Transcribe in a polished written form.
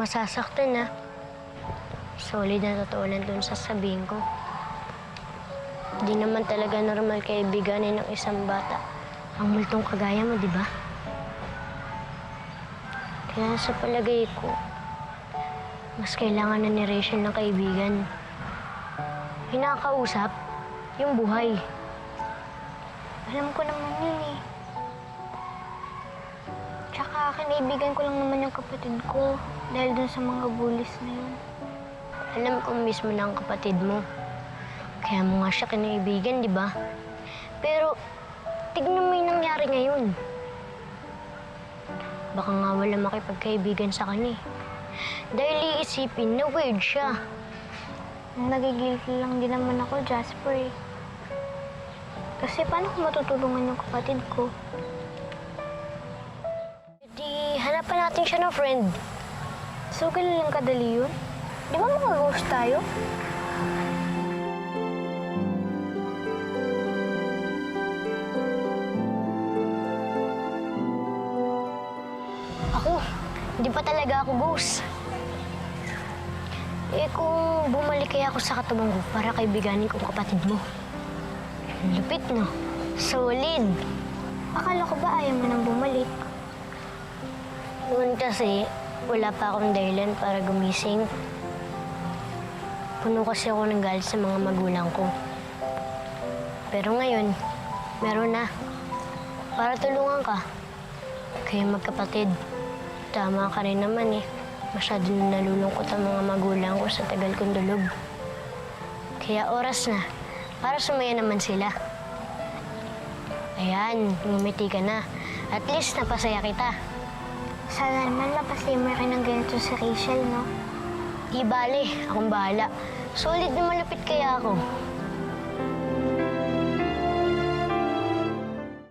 masasaktan, ha? Solid na totoo lang dun sasabihin ko. Di naman talaga normal kaibiganin ng isang bata ang multong kagaya mo, di ba? Kaya sa palagay ko, mas kailangan na ni Rachel ng kaibigan. Hinakausap yung buhay. Alam ko naman yun eh. Tsaka kinaibigan ko lang naman yung kapatid ko dahil dun sa mga bullies na yun. Alam ko mismo na ang kapatid mo. Kaya mo nga siya kinaibigan, di ba? Pero, tignan mo yung nangyari ngayon. Baka nga wala makipagkaibigan sa kanya eh. Dahil iisipin na weird siya. Nagigilty lang din naman ako, Jasper eh. Kasi paano ko matutulungan yung kapatid ko? Di, hanapan natin siya ng friend. So, ganun lang kadali yun? Di ba mga ghost tayo? Ako, hindi pa talaga ako ghost. Eh kung bumalik kaya ako sa katawan ko para kaibiganin ko ang kapatid mo. Lupit, no? Solid. Akala ko ba ayaw mo nang bumalik? Noon kasi, wala pa akong dahilan para gumising. Puno kasi ako ng galit sa mga magulang ko. Pero ngayon, meron na. Para tulungan ka. Kaya magkapatid. Tama ka rin naman eh. Masyado na nalulungkot ang mga magulang ko sa tagal kong dulog. Kaya oras na. Para sumaya naman sila. Ayan, ngumiti ka na. At least napasaya kita. Sana naman mapasaya mo rin ng ganito si Rachel, no? Di bale, akong bahala. Solid na malapit kaya ako.